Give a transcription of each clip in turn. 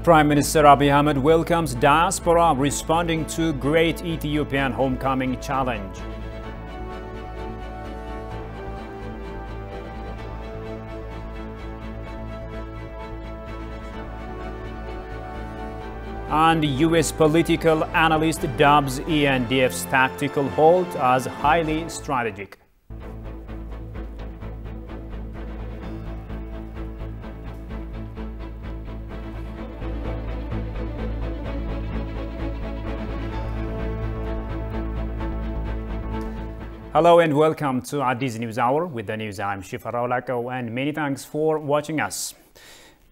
Prime Minister Abiy Ahmed welcomes diaspora responding to Great Ethiopian Homecoming Challenge. And US political analyst dubs ENDF's tactical halt as highly strategic. Hello and welcome to Addis News Hour. With the news, I'm Shifarao Lako, and many thanks for watching us.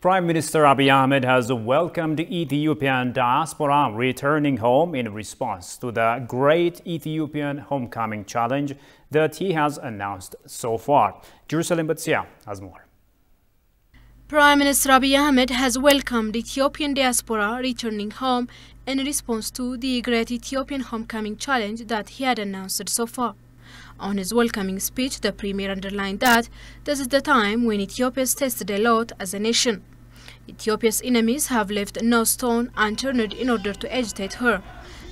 Prime Minister Abiy Ahmed has welcomed Ethiopian diaspora returning home in response to the Great Ethiopian Homecoming Challenge that he has announced so far. Jerusalem Batsia has more. Prime Minister Abiy Ahmed has welcomed Ethiopian diaspora returning home in response to the Great Ethiopian Homecoming Challenge that he had announced so far. On his welcoming speech, the Premier underlined that this is the time when Ethiopia has tested a lot as a nation. Ethiopia's enemies have left no stone unturned in order to agitate her,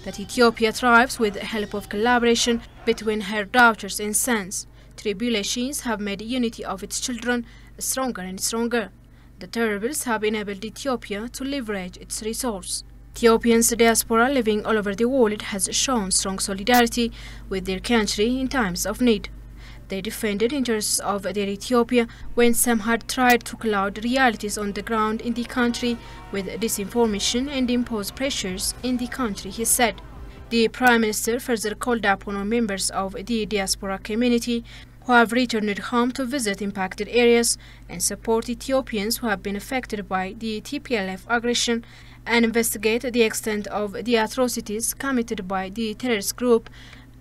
that Ethiopia thrives with the help of collaboration between her daughters and sons. Tribulations have made unity of its children stronger and stronger. The terribles have enabled Ethiopia to leverage its resource. Ethiopians diaspora living all over the world has shown strong solidarity with their country in times of need. They defended interests of their Ethiopia when some had tried to cloud realities on the ground in the country with disinformation and impose pressures in the country, he said. The Prime Minister further called upon members of the diaspora community who have returned home to visit impacted areas and support Ethiopians who have been affected by the TPLF aggression and investigate the extent of the atrocities committed by the terrorist group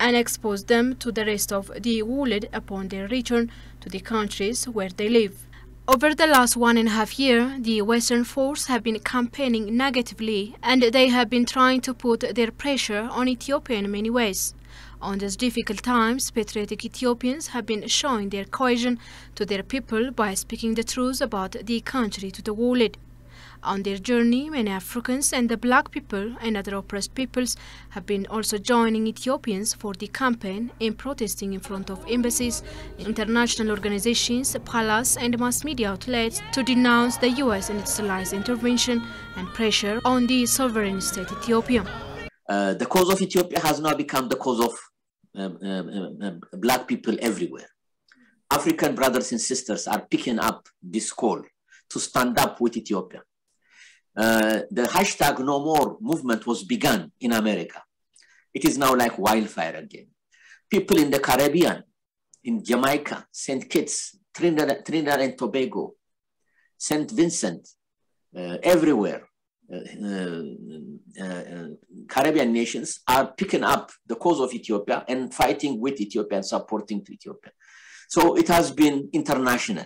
and expose them to the rest of the world upon their return to the countries where they live. Over the last 1.5 years, the Western forces have been campaigning negatively and they have been trying to put their pressure on Ethiopia in many ways. On these difficult times, patriotic Ethiopians have been showing their cohesion to their people by speaking the truth about the country to the world. On their journey, many Africans and the black people and other oppressed peoples have been also joining Ethiopians for the campaign in protesting in front of embassies, international organizations, palaces and mass media outlets to denounce the US and its allies' intervention and pressure on the sovereign state Ethiopia. The cause of Ethiopia has now become the cause of black people everywhere. African brothers and sisters are picking up this call to stand up with Ethiopia. The hashtag No More movement was begun in America. It is now like wildfire again. People in the Caribbean, in Jamaica, St. Kitts, Trinidad and Tobago, St. Vincent, everywhere, Caribbean nations are picking up the cause of Ethiopia and fighting with Ethiopia and supporting Ethiopia. So it has been international.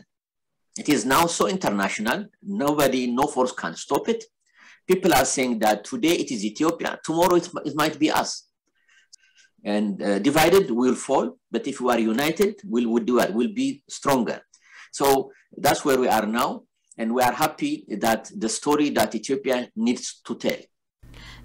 It is now so international, no force can stop it. People are saying that today it is Ethiopia, tomorrow it might be us. And divided, we'll fall, but if we are united, we'll do it, we'll be stronger. So that's where we are now, and we are happy that the story that Ethiopia needs to tell.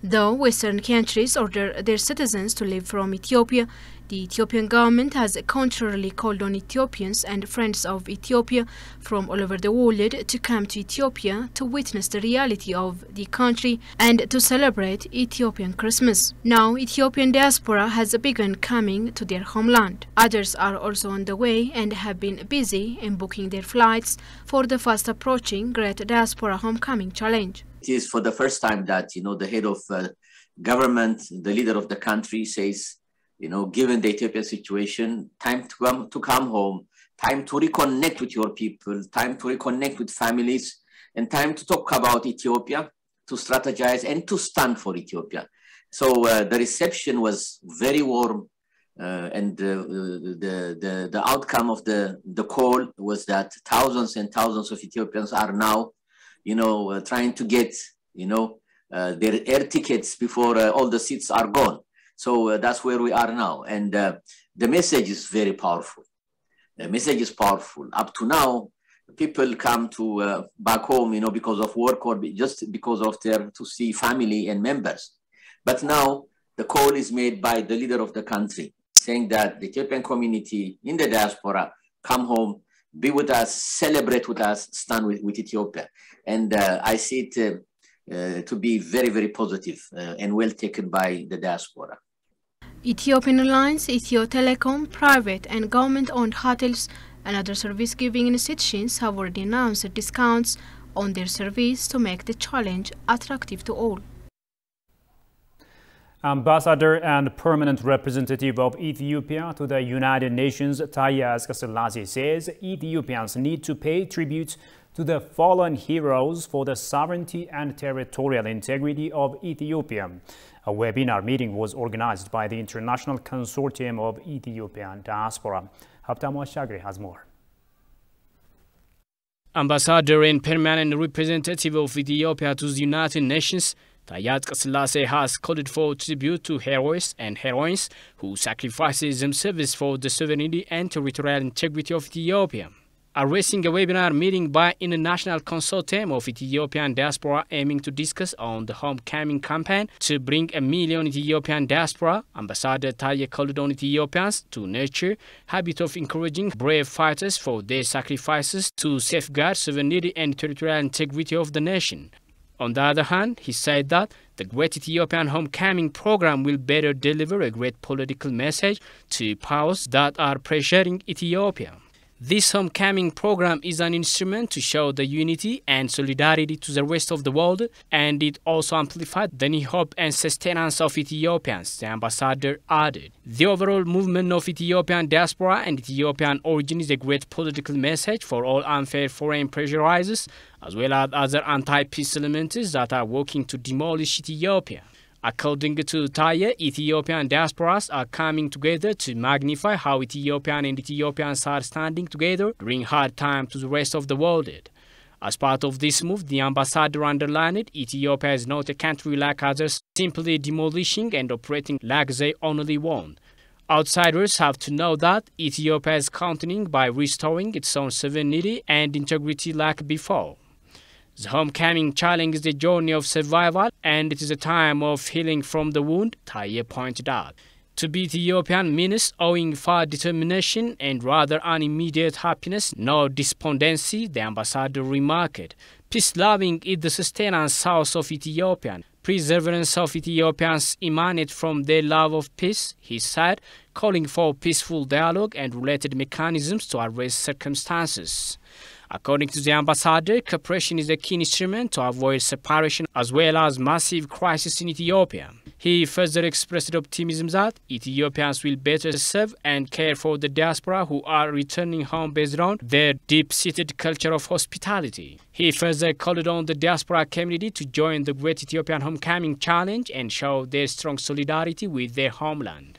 Though Western countries order their citizens to leave from Ethiopia, the Ethiopian government has contrarily called on Ethiopians and friends of Ethiopia from all over the world to come to Ethiopia to witness the reality of the country and to celebrate Ethiopian Christmas. Now, Ethiopian diaspora has begun coming to their homeland. Others are also on the way and have been busy in booking their flights for the fast approaching Great Diaspora Homecoming Challenge. It is for the first time that, the head of government, the leader of the country says, given the Ethiopian situation, time to come home, time to reconnect with your people, time to reconnect with families, and time to talk about Ethiopia, to strategize and to stand for Ethiopia. So the reception was very warm, and the outcome of the call was that thousands and thousands of Ethiopians are now trying to get, their air tickets before all the seats are gone. So that's where we are now. And the message is very powerful. The message is powerful. Up to now, people come to back home, because of work or just because of to see family and members. But now the call is made by the leader of the country, saying that the Ethiopian community in the diaspora come home, be with us, celebrate with us, stand with Ethiopia. And I see it to be very, very positive and well taken by the diaspora. Ethiopian Airlines, Ethio Telecom, private and government-owned hotels and other service-giving institutions have already announced discounts on their service to make the challenge attractive to all. Ambassador and permanent representative of Ethiopia to the United Nations, Taye Asqasillase, says Ethiopians need to pay tribute to the fallen heroes for the sovereignty and territorial integrity of Ethiopia. A webinar meeting was organized by the International Consortium of Ethiopian Diaspora. Habtamu Ashagri has more. Ambassador and permanent representative of Ethiopia to the United Nations, Taye Asqasillase has called for tribute to heroes and heroines who sacrifices themselves for the sovereignty and territorial integrity of Ethiopia. Addressing a webinar meeting by International Consortium of Ethiopian Diaspora aiming to discuss on the homecoming campaign to bring 1 million Ethiopian diaspora, Ambassador Taye called on Ethiopians to nurture habit of encouraging brave fighters for their sacrifices to safeguard sovereignty and territorial integrity of the nation. On the other hand, he said that the Great Ethiopian Homecoming Program will better deliver a great political message to powers that are pressuring Ethiopia. This homecoming program is an instrument to show the unity and solidarity to the rest of the world, and it also amplified the new hope and sustenance of Ethiopians, the ambassador added. The overall movement of Ethiopian diaspora and Ethiopian origin is a great political message for all unfair foreign pressurizers, as well as other anti-peace elements that are working to demolish Ethiopia. According to Taye, Ethiopian diasporas are coming together to magnify how Ethiopian and Ethiopians are standing together during hard times to the rest of the world. As part of this move, the ambassador underlined Ethiopia is not a country like others, simply demolishing and operating like they only want. Outsiders have to know that Ethiopia is continuing by restoring its own sovereignty and integrity like before. The homecoming challenge is a journey of survival, and it is a time of healing from the wound, Taye pointed out. To be Ethiopian means owing for determination and rather an immediate happiness, no despondency, the ambassador remarked. Peace-loving is the sustenance source of Ethiopian. Perseverance of Ethiopians emanate from their love of peace, he said, calling for peaceful dialogue and related mechanisms to address circumstances. According to the ambassador, cooperation is a key instrument to avoid separation as well as massive crisis in Ethiopia. He further expressed optimism that Ethiopians will better serve and care for the diaspora who are returning home based on their deep-seated culture of hospitality. He further called on the diaspora community to join the Great Ethiopian Homecoming Challenge and show their strong solidarity with their homeland.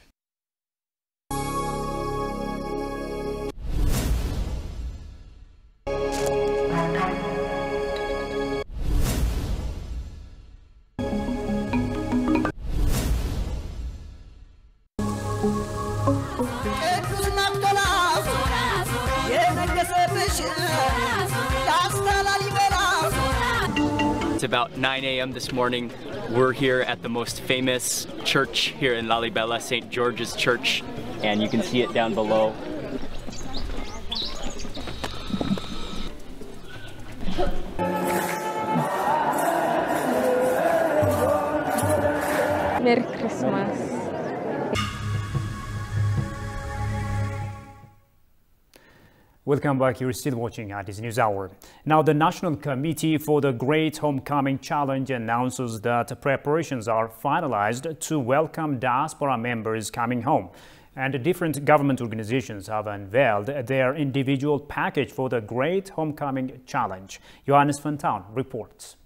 It's about 9 a.m. this morning. We're here at the most famous church here in Lalibela, St. George's Church, and you can see it down below. Merry Christmas. Welcome back. You're still watching Addis News Hour. Now, the National Committee for the Great Homecoming Challenge announces that preparations are finalized to welcome diaspora members coming home. And different government organizations have unveiled their individual package for the Great Homecoming Challenge. Johannes Fantown reports.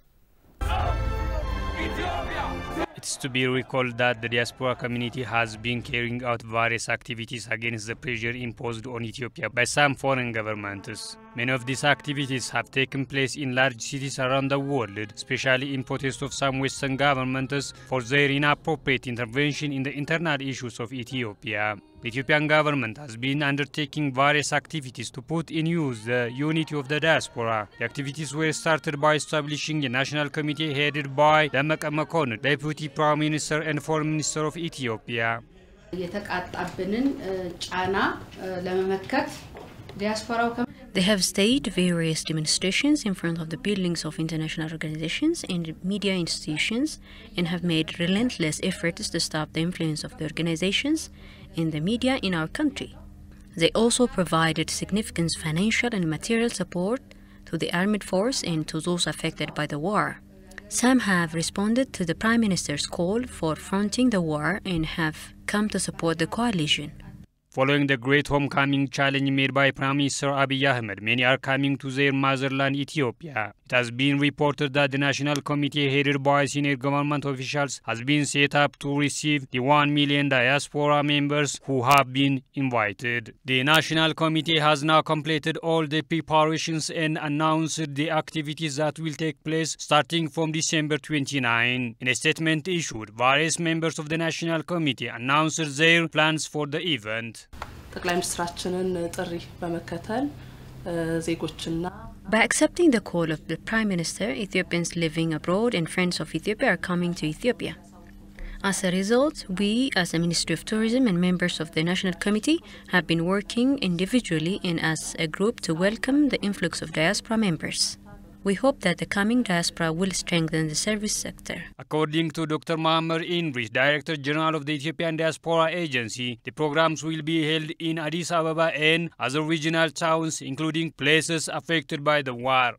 It's to be recalled that the diaspora community has been carrying out various activities against the pressure imposed on Ethiopia by some foreign governments. Many of these activities have taken place in large cities around the world, especially in protest of some Western governments for their inappropriate intervention in the internal issues of Ethiopia. The Ethiopian government has been undertaking various activities to put in use the unity of the diaspora. The activities were started by establishing a national committee headed by Demek Mekonnen, Deputy Prime Minister and Foreign Minister of Ethiopia. They have staged various demonstrations in front of the buildings of international organizations and media institutions and have made relentless efforts to stop the influence of the organizations and the media in our country. They also provided significant financial and material support to the armed force and to those affected by the war. Some have responded to the Prime Minister's call for fronting the war and have come to support the coalition. Following the great homecoming challenge made by Prime Minister Abiy Ahmed, many are coming to their motherland Ethiopia. It has been reported that the National Committee headed by senior government officials has been set up to receive the 1 million diaspora members who have been invited. The National Committee has now completed all the preparations and announced the activities that will take place starting from December 29. In a statement issued, various members of the National Committee announced their plans for the event. By accepting the call of the Prime Minister, Ethiopians living abroad and friends of Ethiopia are coming to Ethiopia. As a result, we, as the Ministry of Tourism and members of the National Committee, have been working individually and as a group to welcome the influx of diaspora members. We hope that the coming diaspora will strengthen the service sector. According to Dr. Muhammad Indris, Director General of the Ethiopian Diaspora Agency, the programs will be held in Addis Ababa and other regional towns, including places affected by the war.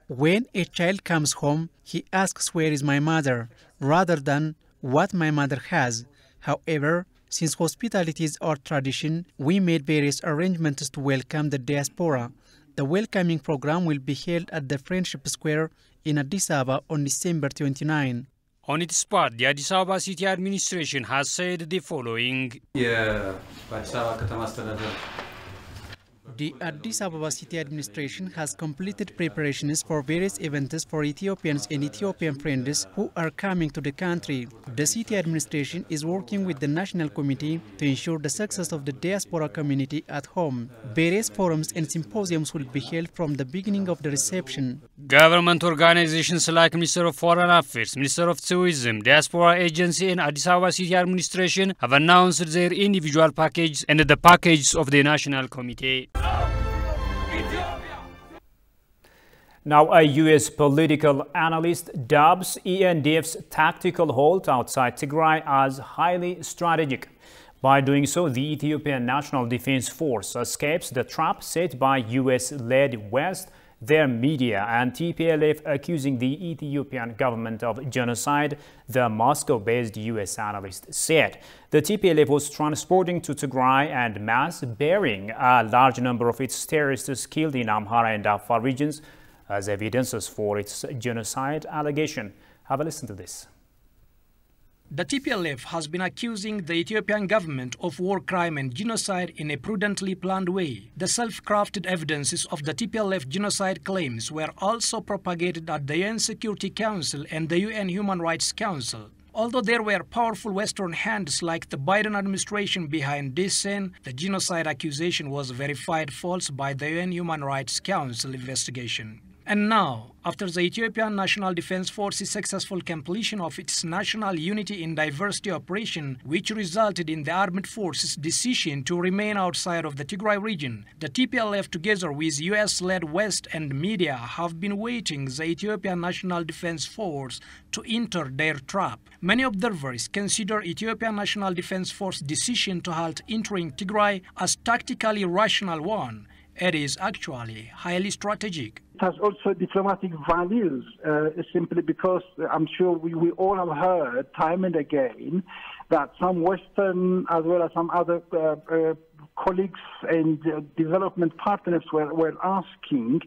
When a child comes home, he asks where is my mother, rather than what my mother has. However, since hospitality is our tradition, we made various arrangements to welcome the diaspora. The welcoming program will be held at the Friendship Square in Addis Ababa on December 29. On its part, the Addis Ababa City Administration has said the following. The Addis Ababa City Administration has completed preparations for various events for Ethiopians and Ethiopian friends who are coming to the country. The city administration is working with the National Committee to ensure the success of the diaspora community at home. Various forums and symposiums will be held from the beginning of the reception. Government organizations like Minister of Foreign Affairs, Minister of Tourism, Diaspora Agency and Addis Ababa City Administration have announced their individual packages and the package of the National Committee. Now, a U.S. political analyst dubs ENDF's tactical halt outside Tigray as highly strategic. By doing so, the Ethiopian National Defense Force escapes the trap set by U.S.-led West, their media, and TPLF accusing the Ethiopian government of genocide, the Moscow-based U.S. analyst said. The TPLF was transporting to Tigray and mass burying a large number of its terrorists killed in Amhara and Afar regions as evidences for its genocide allegation. Have a listen to this. The TPLF has been accusing the Ethiopian government of war crime and genocide in a prudently planned way. The self-crafted evidences of the TPLF genocide claims were also propagated at the UN Security Council and the UN Human Rights Council. Although there were powerful Western hands like the Biden administration behind this sin, the genocide accusation was verified false by the UN Human Rights Council investigation. And now, after the Ethiopian National Defense Force's successful completion of its National Unity in Diversity operation, which resulted in the armed forces' decision to remain outside of the Tigray region, the TPLF, together with US-led West and media, have been waiting the Ethiopian National Defense Force to enter their trap. Many observers consider Ethiopian National Defense Force decision to halt entering Tigray as tactically rational one. It is actually highly strategic. It has also diplomatic values, simply because I'm sure we all have heard time and again that some Western as well as some other colleagues and development partners were asking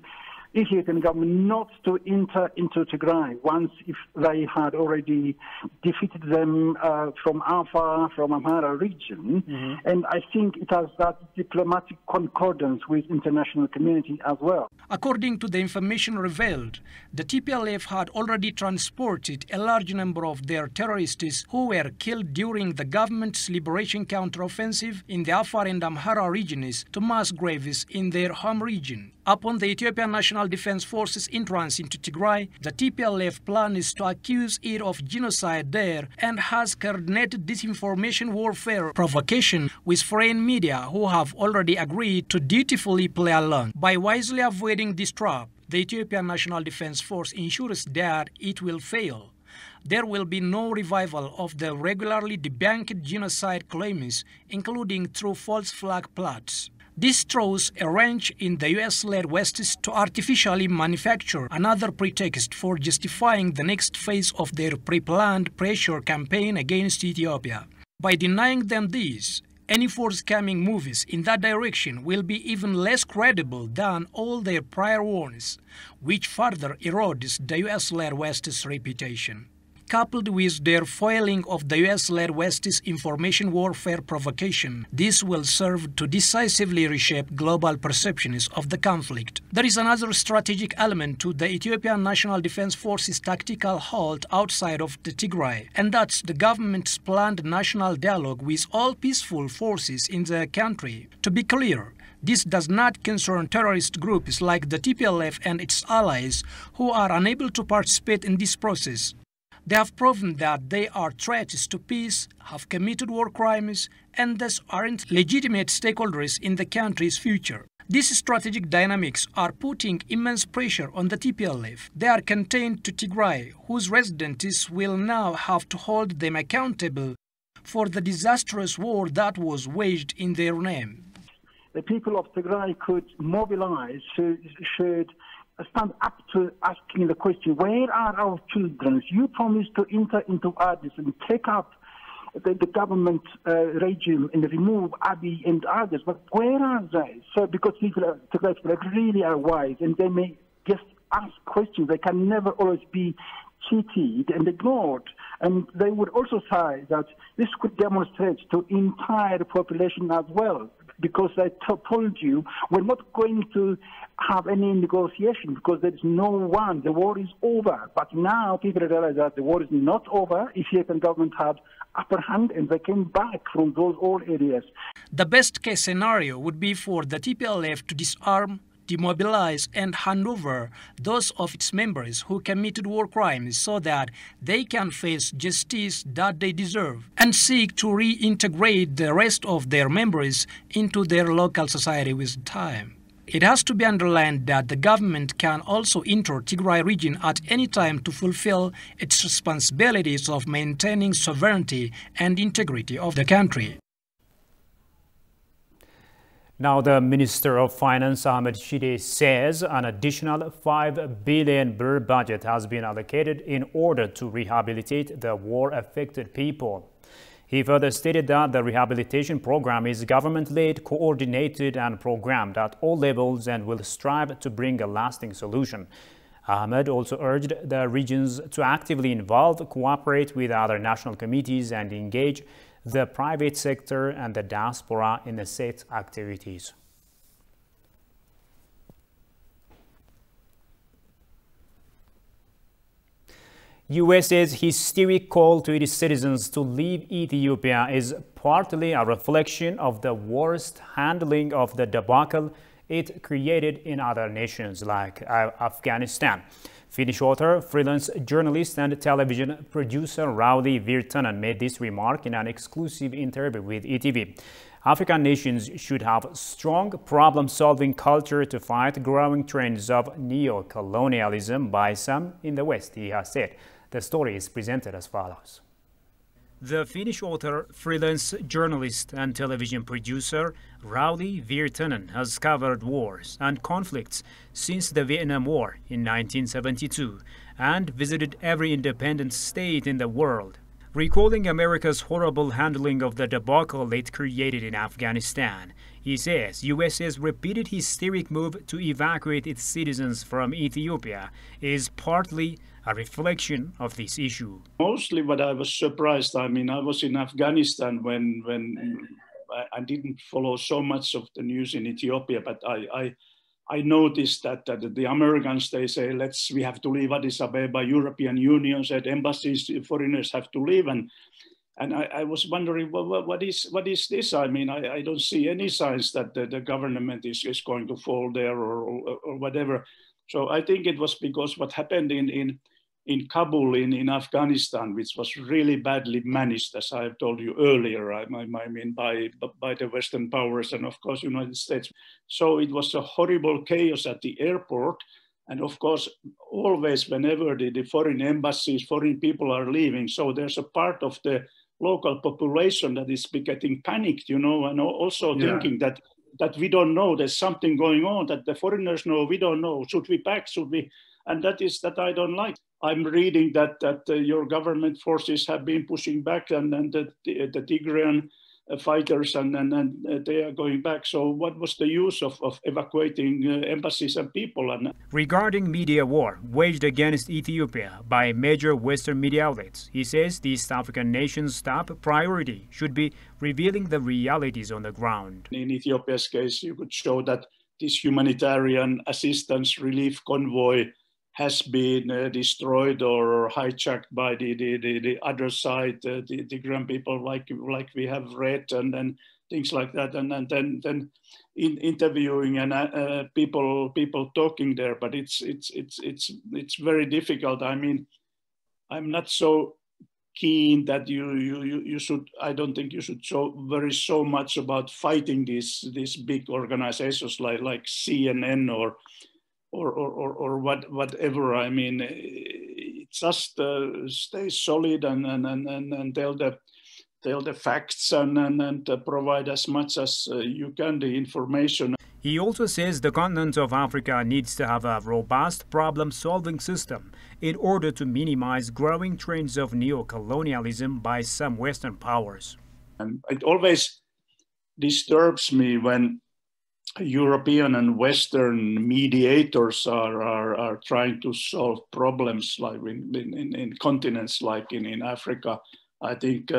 Ethiopian government not to enter into Tigray once if they had already defeated them from Afar, from Amhara region. And I think it has that diplomatic concordance with international community as well. According to the information revealed, the TPLF had already transported a large number of their terrorists who were killed during the government's liberation counteroffensive in the Afar and Amhara regions to mass graves in their home region. Upon the Ethiopian National Defense Forces entrance into Tigray, the TPLF plans to accuse it of genocide there and has coordinated disinformation warfare provocation with foreign media who have already agreed to dutifully play along. By wisely avoiding this trap, the Ethiopian National Defense Force ensures that it will fail. There will be no revival of the regularly debunked genocide claims, including through false flag plots. This throws a wrench in the US-led West to artificially manufacture another pretext for justifying the next phase of their pre-planned pressure campaign against Ethiopia. By denying them this, any forthcoming moves in that direction will be even less credible than all their prior ones, which further erodes the US-led West's reputation. Coupled with their foiling of the US-led West's information warfare provocation, this will serve to decisively reshape global perceptions of the conflict. There is another strategic element to the Ethiopian National Defense Forces tactical halt outside of the Tigray, and that's the government's planned national dialogue with all peaceful forces in the country. To be clear, this does not concern terrorist groups like the TPLF and its allies who are unable to participate in this process. They have proven that they are threats to peace, have committed war crimes, and thus aren't legitimate stakeholders in the country's future. These strategic dynamics are putting immense pressure on the TPLF. They are contained to Tigray, whose residents will now have to hold them accountable for the disastrous war that was waged in their name. The people of Tigray could mobilize, should stand up to asking the question, where are our children? You promised to enter into Addis and take up the government regime and remove Abiy and others, but where are they? So because people really are wise and they may just ask questions, they can never always be cheated and ignored. And they would also say that this could demonstrate to entire population as well, because I told you we're not going to have any negotiation because there is no one. The war is over. But now people realize that the war is not over. Ethiopian government had upper hand and they came back from those old areas. The best case scenario would be for the TPLF to disarm, demobilize and hand over those of its members who committed war crimes so that they can face justice that they deserve and seek to reintegrate the rest of their members into their local society with time. It has to be underlined that the government can also enter Tigray region at any time to fulfill its responsibilities of maintaining sovereignty and integrity of the country. Now, the Minister of Finance, Ahmed Shide, says an additional 5 billion birr budget has been allocated in order to rehabilitate the war-affected people. He further stated that the rehabilitation program is government-led, coordinated and programmed at all levels and will strive to bring a lasting solution. Ahmed also urged the regions to actively involve, cooperate with other national committees and engage the private sector and the diaspora in the said activities. US's hysteric call to its citizens to leave Ethiopia is partly a reflection of the worst handling of the debacle it created in other nations like Afghanistan. Finnish author, freelance journalist and television producer Rauli Virtanen made this remark in an exclusive interview with ETV. African nations should have strong problem-solving culture to fight growing trends of neo-colonialism by some in the West, he has said. The story is presented as follows. The Finnish author, freelance journalist and television producer Rauli Virtanen has covered wars and conflicts since the Vietnam War in 1972 and visited every independent state in the world. Recalling America's horrible handling of the debacle it created in Afghanistan, he says USA's repeated hysteric move to evacuate its citizens from Ethiopia is partly a reflection of this issue. Mostly what I was surprised, I mean, I was in Afghanistan when I didn't follow so much of the news in Ethiopia, but I noticed that the Americans, they say, we have to leave Addis Ababa. European Union said embassies, foreigners have to leave. And I was wondering, what is this? I mean, I don't see any signs that the government is going to fall there or whatever. So I think it was because what happened in Kabul, in Afghanistan, which was really badly managed, as I have told you earlier, I mean, by the Western powers and of course, United States. So it was a horrible chaos at the airport. And of course, always whenever the foreign embassies, foreign people are leaving, so there's a part of the local population that is getting panicked, and also thinking that we don't know, there's something going on, that the foreigners know, we don't know, should we back, should we? And that I don't like. I'm reading that your government forces have been pushing back and the Tigrayan fighters and they are going back. So what was the use of evacuating embassies and people? Regarding media war waged against Ethiopia by major Western media outlets, he says the East African nation's top priority should be revealing the realities on the ground. In Ethiopia's case, you could show that this humanitarian assistance relief convoy has been destroyed or hijacked by the other side, the Tigrayan people, like we have read, and then things like that, and then in interviewing and people talking there, but it's very difficult. I mean, I'm not so keen that you should. I don't think you should so much about fighting these big organizations like CNN or whatever. I mean, just stay solid and tell the facts and provide as much as you can the information. He also says the continent of Africa needs to have a robust problem-solving system in order to minimize growing trends of neo-colonialism by some Western powers. And it always disturbs me when European and Western mediators are trying to solve problems like in continents like in Africa. I think,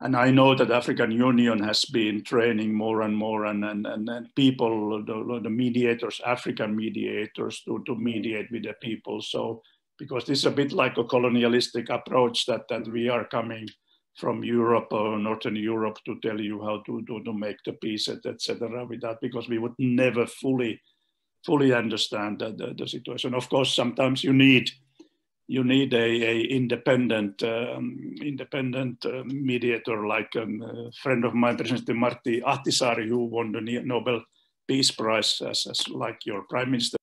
and I know that African Union has been training more and more and people, the mediators, African mediators to mediate with the people. So, because this is a bit like a colonialistic approach that we are coming from Europe or Northern Europe to tell you how to make the peace, etc. with that, because we would never fully understand the situation. Of course, sometimes you need a independent mediator, like a friend of mine, President Martti Ahtisaari, who won the Nobel Peace Prize as like your prime minister.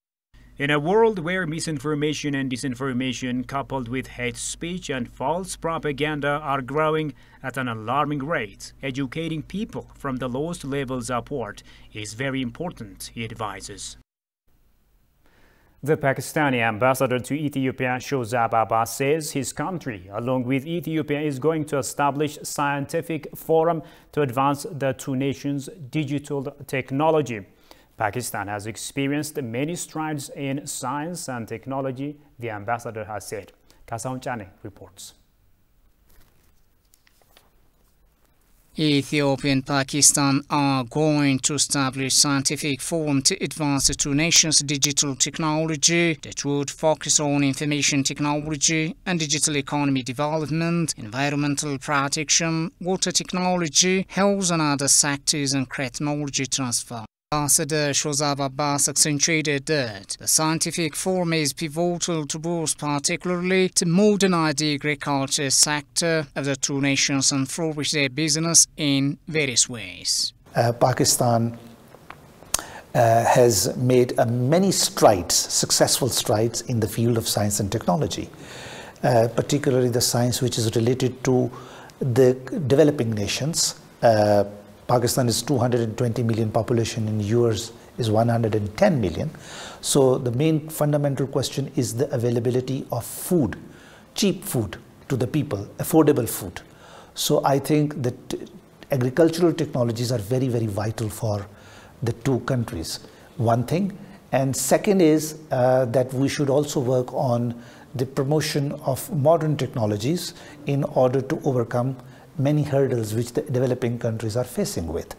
In a world where misinformation and disinformation coupled with hate speech and false propaganda are growing at an alarming rate, educating people from the lowest levels upward is very important, he advises. The Pakistani ambassador to Ethiopia, Shozab Abbas, says his country, along with Ethiopia, is going to establish a scientific forum to advance the two nations' digital technology. Pakistan has experienced many strides in science and technology, the ambassador has said. Kasaun Chane reports. Ethiopia and Pakistan are going to establish a scientific forum to advance the two nations' digital technology that would focus on information technology and digital economy development, environmental protection, water technology, health and other sectors, and technology transfer. Ambassador Shozab Abbas accentuated that the scientific forum is pivotal to boost particularly to modernize the agriculture sector of the two nations and flourish their business in various ways. Pakistan has made many strides, successful strides in the field of science and technology, particularly the science which is related to the developing nations. Pakistan is 220 million population, and yours is 110 million. So the main fundamental question is the availability of food, cheap food to the people, affordable food. So I think that agricultural technologies are very, very vital for the two countries, one thing. And second is that we should also work on the promotion of modern technologies in order to overcome many hurdles which the developing countries are facing with.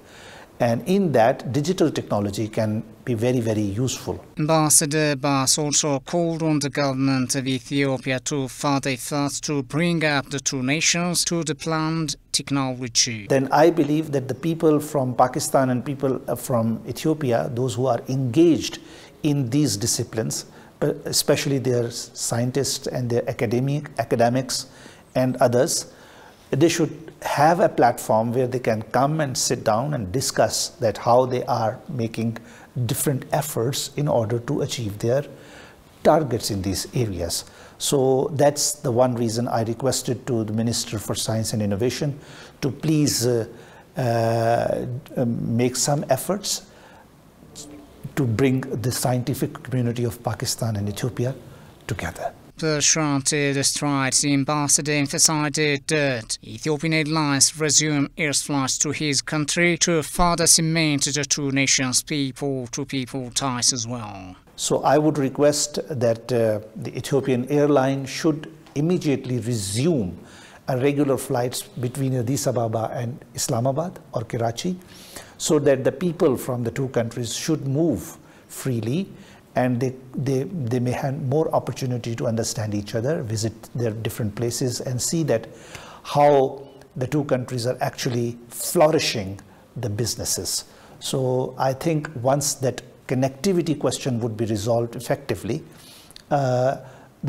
And in that, digital technology can be very, very useful. Ambassador Bass also called on the government of Ethiopia to further efforts to bring up the two nations to the planned technology. Then I believe that the people from Pakistan and people from Ethiopia, those who are engaged in these disciplines, especially their scientists and their academics and others, they should have a platform where they can come and sit down and discuss that how they are making different efforts in order to achieve their targets in these areas. So that's the one reason I requested to the Minister for Science and Innovation to please make some efforts to bring the scientific community of Pakistan and Ethiopia together. Pursuant to the strides, the ambassador emphasized that Ethiopian Airlines resume air flights to his country to further cement the two nations' people-to-people ties as well. So I would request that the Ethiopian airline should immediately resume regular flights between Addis Ababa and Islamabad or Karachi, so that the people from the two countries should move freely and they may have more opportunity to understand each other, visit their different places and see that how the two countries are actually flourishing the businesses. So I think once that connectivity question would be resolved effectively, the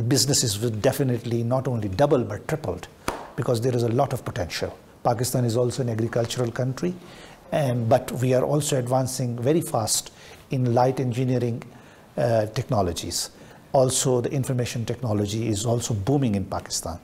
businesses will definitely not only double but tripled, because there is a lot of potential. Pakistan is also an agricultural country, but we are also advancing very fast in light engineering technologies. Also, the information technology is also booming in Pakistan.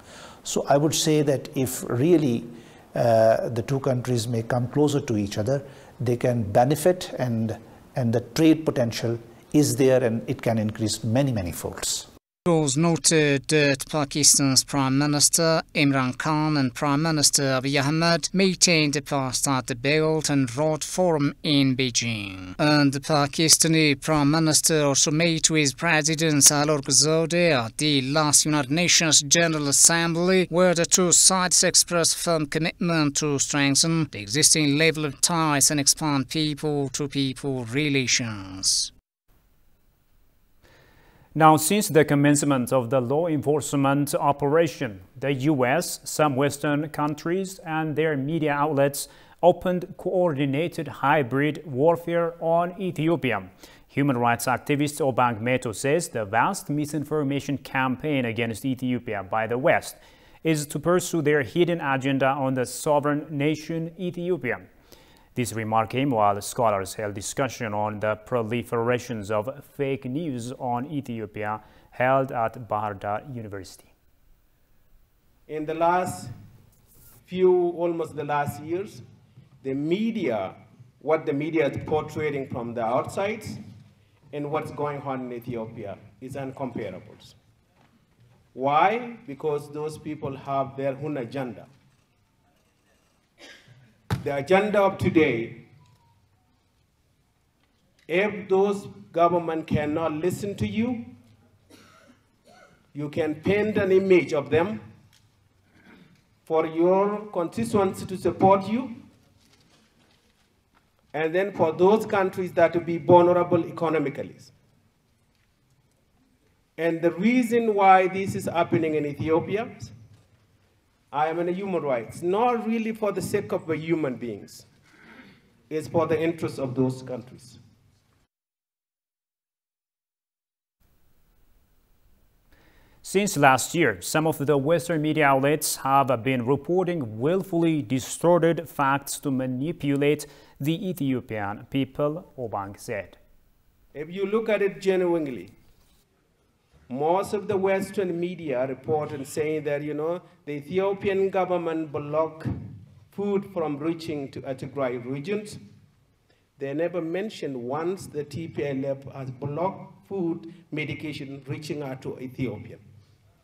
So I would say that if really the two countries may come closer to each other, they can benefit, and the trade potential is there, and it can increase many, many folds. It was noted that Pakistan's Prime Minister Imran Khan and Prime Minister Abiy Ahmed maintained the past at the Belt and Road Forum in Beijing. And the Pakistani Prime Minister also met with President Salor Ghazode at the last United Nations General Assembly, where the two sides expressed firm commitment to strengthen the existing level of ties and expand people-to-people relations. Now, since the commencement of the law enforcement operation, the U.S., some Western countries and their media outlets opened coordinated hybrid warfare on Ethiopia. Human rights activist Obang Meto says the vast misinformation campaign against Ethiopia by the West is to pursue their hidden agenda on the sovereign nation Ethiopia. This remark came while scholars held discussion on the proliferations of fake news on Ethiopia held at Bahar Dar University. In the last almost the last years, the media, what the media is portraying from the outside and what's going on in Ethiopia is uncomparable. Why? Because those people have their own agenda. The agenda of today, if those government cannot listen to you, you can paint an image of them for your constituents to support you, and then for those countries that will be vulnerable economically. And the reason why this is happening in Ethiopia, I am in a human rights, not really for the sake of the human beings. It's for the interests of those countries. Since last year, some of the Western media outlets have been reporting willfully distorted facts to manipulate the Ethiopian people, Obang said. If you look at it genuinely, most of the Western media report and saying that, the Ethiopian government blocked food from reaching to Tigray regions. They never mentioned once the TPLF has blocked food medication reaching out to Ethiopia.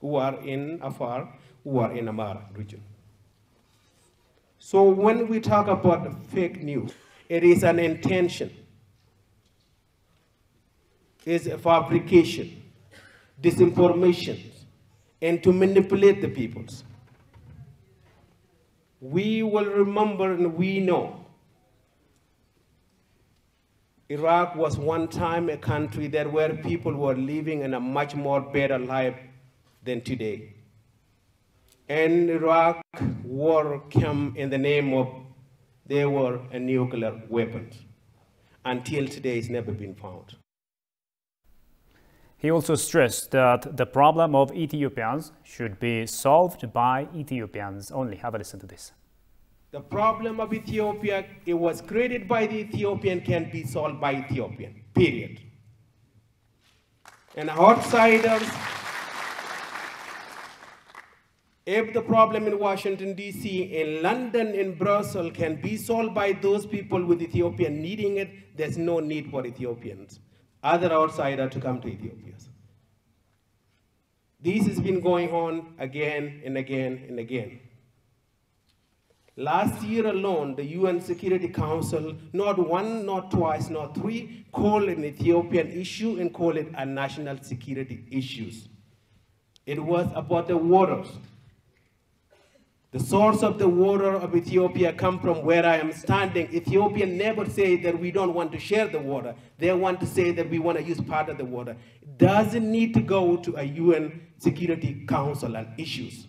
who are in Afar, who are in Amara region. So when we talk about fake news, it is an intention, it's a fabrication, disinformation, and to manipulate the peoples. We will remember and we know Iraq was one time a country that where people were living in a much more better life than today. And Iraq war came in the name of there were a nuclear weapons. Until today, it's never been found. He also stressed that the problem of Ethiopians should be solved by Ethiopians only. Have a listen to this. The problem of Ethiopia, it was created by the Ethiopian, can be solved by Ethiopian, period. And outsiders, if the problem in Washington, D.C., in London, in Brussels can be solved by those people with Ethiopia needing it, there's no need for Ethiopians, other outsiders to come to Ethiopia. This has been going on again and again and again. Last year alone, the UN Security Council, not one, not twice, not three, called an Ethiopian issue and called it a national security issue. It was about the waters. The source of the water of Ethiopia come from where I am standing. Ethiopia never say that we don't want to share the water. They want to say that we want to use part of the water. It doesn't need to go to a UN Security Council on issues.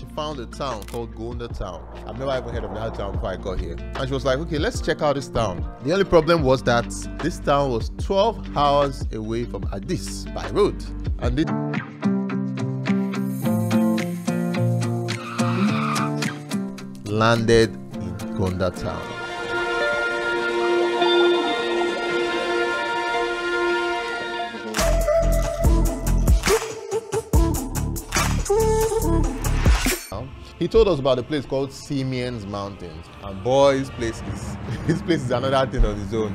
She found a town called Gonda Town. I've never even heard of that town before I got here. And she was like, okay, let's check out this town. The only problem was that this town was 12 hours away from Addis by road. And it landed in Gonda Town. He told us about a place called Simeon's Mountains, and boy, his place is another thing on its own.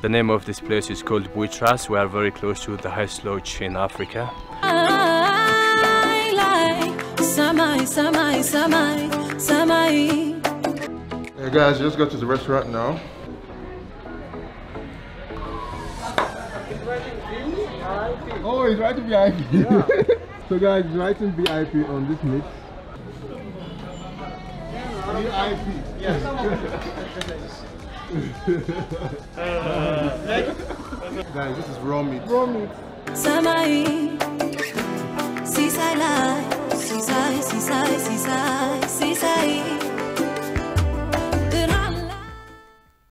The name of this place is called Buitras. We are very close to the highest lodge in Africa. Hey guys, just got to the restaurant now. Oh, he's writing VIP. Yeah. So guys, he's writing VIP on this mix. VIP. Yes. Guys, this is raw meat. Raw meat.